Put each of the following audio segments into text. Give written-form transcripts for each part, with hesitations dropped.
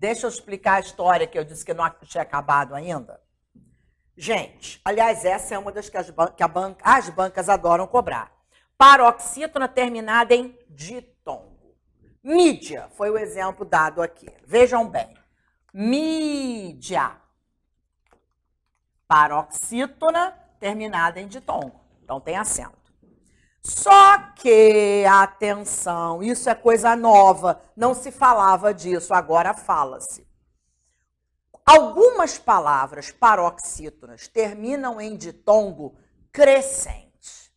Deixa eu explicar a história que eu disse que não tinha acabado ainda. Gente, aliás, essa é uma das que as bancas adoram cobrar. Paroxítona terminada em ditongo. Mídia foi o exemplo dado aqui. Vejam bem. Mídia. Paroxítona terminada em ditongo. Então tem acento. Só que, atenção, isso é coisa nova, não se falava disso, agora fala-se. Algumas palavras paroxítonas terminam em ditongo crescente.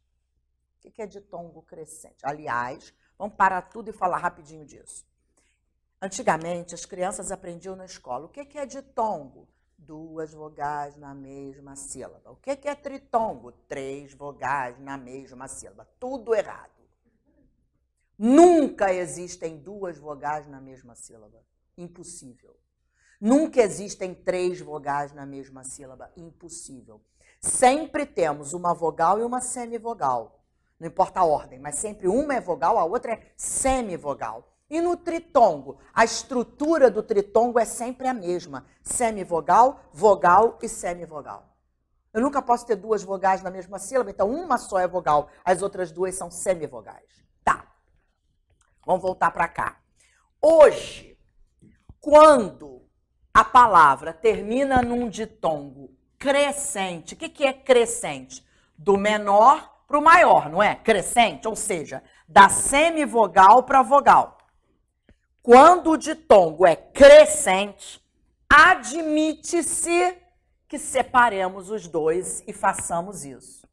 O que é ditongo crescente? Aliás, vamos parar tudo e falar rapidinho disso. Antigamente, as crianças aprendiam na escola. O que é ditongo? 2 vogais na mesma sílaba. O que é tritongo? 3 vogais na mesma sílaba. Tudo errado. Nunca existem 2 vogais na mesma sílaba. Impossível. Nunca existem 3 vogais na mesma sílaba. Impossível. Sempre temos uma vogal e uma semivogal. Não importa a ordem, mas sempre uma é vogal, a outra é semivogal. E no tritongo, a estrutura do tritongo é sempre a mesma. Semivogal, vogal e semivogal. Eu nunca posso ter 2 vogais na mesma sílaba, então uma só é vogal, as outras 2 são semivogais. Tá. Vamos voltar para cá. Hoje, quando a palavra termina num ditongo crescente, o que é crescente? Do menor para o maior, não é? Crescente, ou seja, da semivogal para a vogal. Quando o ditongo é crescente, admite-se que separemos os dois e façamos isso.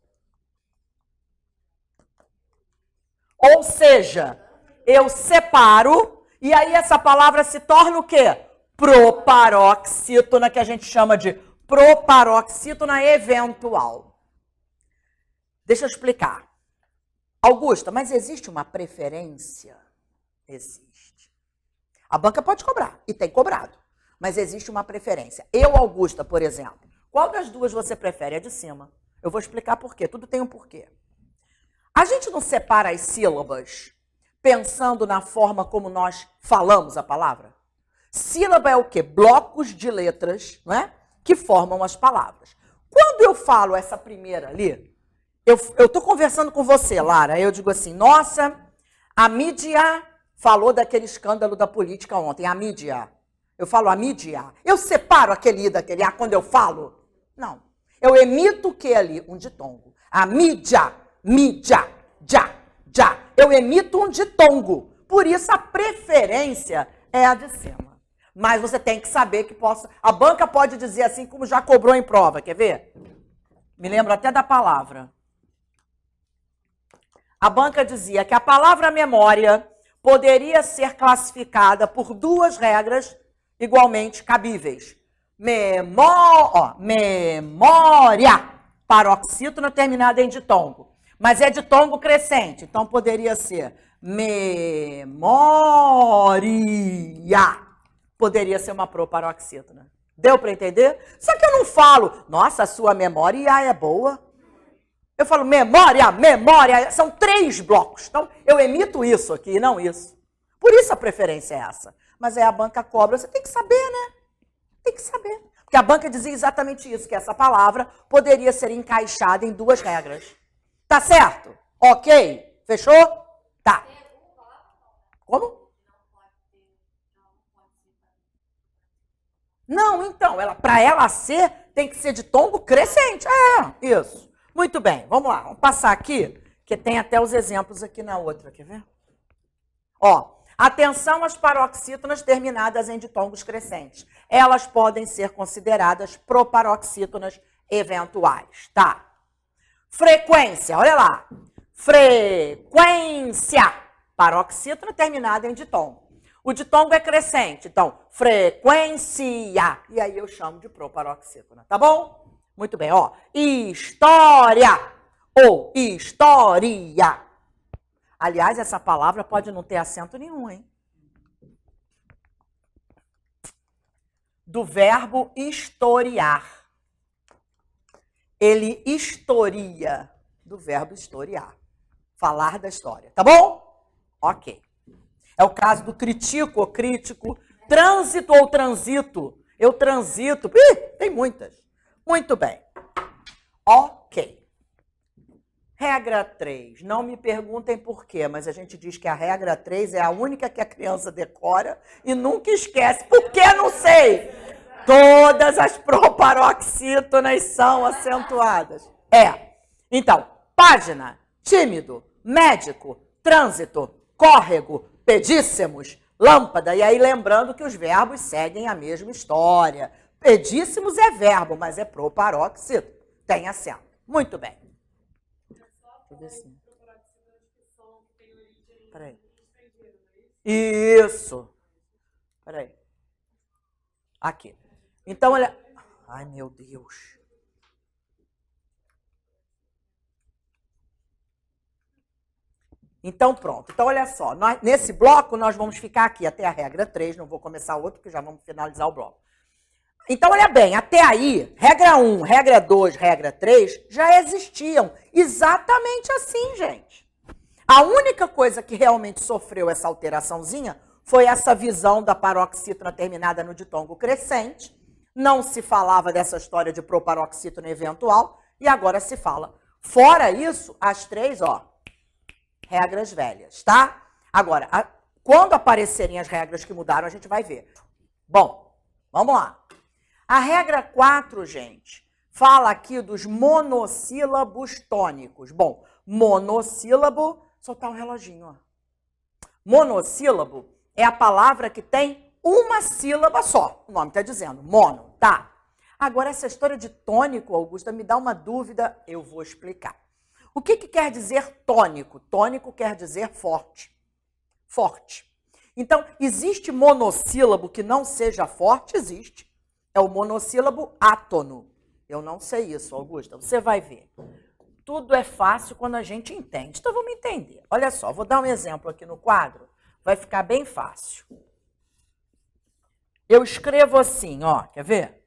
Ou seja, eu separo e aí essa palavra se torna o quê? Proparoxítona, que a gente chama de proparoxítona eventual. Deixa eu explicar. Augusta, mas existe uma preferência? Existe. A banca pode cobrar, e tem cobrado, mas existe uma preferência. Eu, Augusta, por exemplo, qual das duas você prefere? A de cima. Eu vou explicar por quê, tudo tem um porquê. A gente não separa as sílabas pensando na forma como nós falamos a palavra? Sílaba é o quê? Blocos de letras, não é? Que formam as palavras. Quando eu falo essa primeira ali, eu estou conversando com você, Lara, eu digo assim, nossa, a mídia falou daquele escândalo da política ontem, a mídia. Eu falo a mídia. Eu separo aquele I daquele A quando eu falo? Não. Eu emito o que ali? Um ditongo. A mídia, já. Eu emito um ditongo. Por isso a preferência é a de cima. Mas você tem que saber que a banca pode dizer assim como já cobrou em prova. Quer ver? Me lembro até da palavra. A banca dizia que a palavra memória poderia ser classificada por 2 regras igualmente cabíveis. Memória, paroxítona terminada em ditongo. Mas é ditongo crescente, então poderia ser memória. Poderia ser uma proparoxítona. Deu para entender? Só que eu não falo, nossa, a sua memória é boa. Eu falo memória, são 3 blocos. Então, eu emito isso aqui, não isso. Por isso a preferência é essa. Mas aí a banca cobra, você tem que saber, né? Tem que saber. Porque a banca dizia exatamente isso, que essa palavra poderia ser encaixada em 2 regras. Tá certo? Ok? Fechou? Tá. Como? Não, então, para ela ser, tem que ser de ditongo crescente. É, isso. Muito bem, vamos lá, vamos passar aqui, que tem até os exemplos aqui na outra, quer ver? Ó, atenção às paroxítonas terminadas em ditongos crescentes. Elas podem ser consideradas proparoxítonas eventuais, tá? Frequência, olha lá. Frequência, paroxítona terminada em ditongo. O ditongo é crescente, então, frequência. E aí eu chamo de proparoxítona, tá bom? Muito bem, ó. História ou história. Aliás, essa palavra pode não ter acento nenhum, hein? Do verbo historiar. Ele historia, do verbo historiar. Falar da história, tá bom? Ok. É o caso do critico ou crítico, trânsito ou transito? Eu transito. Ih, tem muitas. Muito bem. Ok. Regra 3. Não me perguntem por quê, mas a gente diz que a regra 3 é a única que a criança decora e nunca esquece. Por que? Não sei. Todas as proparoxítonas são acentuadas. Então, página, tímido, médico, trânsito, córrego, pedíssimos, lâmpada. E aí lembrando que os verbos seguem a mesma história. Pedíssimos é verbo, mas é proparoxítono. Tem acento. Muito bem. Peraí. Isso. Peraí. Aqui. Então, olha. Ai, meu Deus. Então, pronto. Então, olha só. Nesse bloco, nós vamos ficar aqui até a regra 3. Não vou começar outro, porque já vamos finalizar o bloco. Então, olha bem. Até aí, regra 1, regra 2, regra 3 já existiam. Exatamente assim, gente. A única coisa que realmente sofreu essa alteraçãozinha foi essa visão da paroxítona terminada no ditongo crescente. Não se falava dessa história de proparoxítona eventual e agora se fala. Fora isso, as 3, regras velhas, tá? Agora, quando aparecerem as regras que mudaram, a gente vai ver. Bom, vamos lá. A regra 4, gente, fala aqui dos monossílabos tônicos. Bom, monossílabo, soltar um reloginho, Monossílabo é a palavra que tem uma sílaba só. O nome está dizendo, mono, tá? Agora, essa história de tônico, Augusta, me dá uma dúvida, eu vou explicar. O que quer dizer tônico? Tônico quer dizer forte. Forte. Então, existe monossílabo que não seja forte? Existe. É o monossílabo átono. Eu não sei isso, Augusta. Você vai ver. Tudo é fácil quando a gente entende. Então, vamos entender. Olha só, vou dar um exemplo aqui no quadro. Vai ficar bem fácil. Eu escrevo assim, quer ver?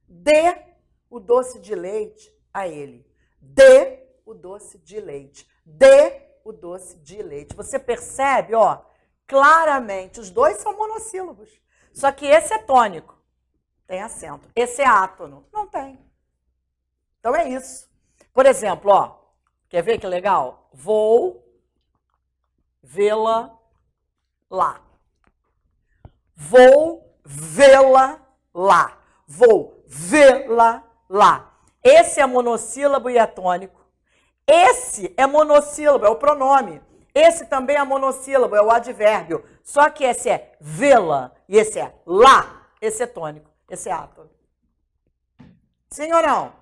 Dê o doce de leite a ele. Dê o doce de leite. Dê o doce de leite. Você percebe, claramente, os dois são monossílabos. Só que esse é tônico, tem acento. Esse é átono, não tem. Então é isso. Por exemplo, quer ver que legal? Vou vê-la lá. Vou vê-la lá. Vou vê-la lá. Esse é monossílabo e é tônico. Esse é monossílabo, é o pronome. Esse também é monossílabo, é o advérbio. Só que esse é vê-la e esse é lá. Esse é tônico, esse é átono. Sim ou não?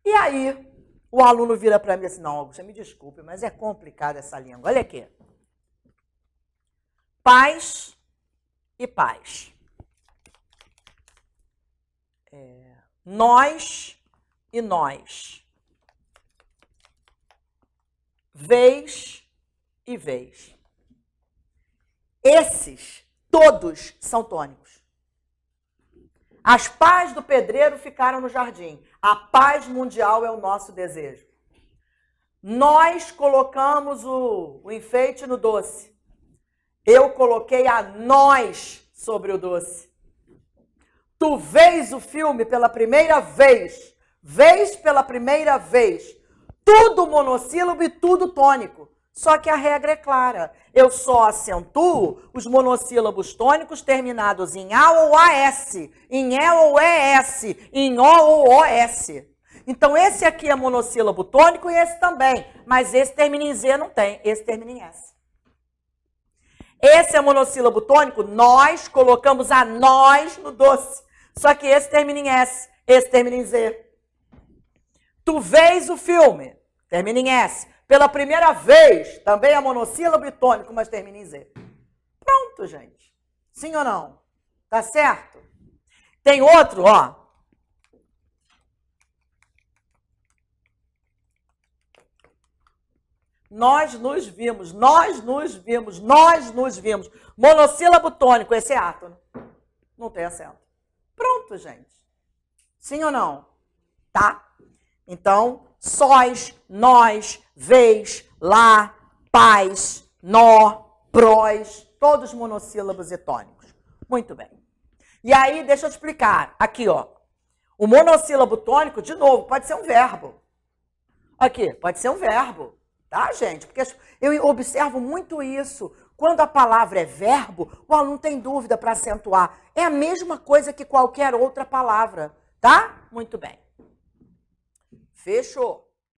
E aí, o aluno vira para mim assim, não, Augusta, me desculpe, mas é complicada essa língua. Olha aqui. Pais e pais. Nós e nós. Vez e vez. Esses todos são tônicos. As paz do pedreiro ficaram no jardim. A paz mundial é o nosso desejo. Nós colocamos o enfeite no doce. Eu coloquei a nós sobre o doce. Tu vês o filme pela primeira vez. Vês pela primeira vez. Tudo monossílabo e tudo tônico. Só que a regra é clara. Eu só acentuo os monossílabos tônicos terminados em A ou AS, em E ou ES, em O ou OS. Então, esse aqui é monossílabo tônico e esse também. Mas esse termina em Z, não tem. Esse termina em S. Esse é monossílabo tônico, nós colocamos a nós no doce. Só que esse termina em S, esse termina em Z. Tu vês o filme, termina em S. Pela primeira vez, também é monossílabo e tônico, mas termina em Z. Pronto, gente. Sim ou não? Tá certo? Tem outro, nós nos vimos, nós nos vimos, nós nos vimos. Monossílabo tônico, esse é átono. Não tem acento. Pronto, gente. Sim ou não? Tá? Então, sós, nós, vez, lá, paz, nó, prós, todos monossílabos e tônicos. Muito bem. E aí, deixa eu explicar. Aqui, ó. O monossílabo tônico, de novo, pode ser um verbo. Aqui, pode ser um verbo. Tá, gente? Porque eu observo muito isso. Quando a palavra é verbo, o aluno tem dúvida para acentuar. É a mesma coisa que qualquer outra palavra. Tá? Muito bem. Fechou.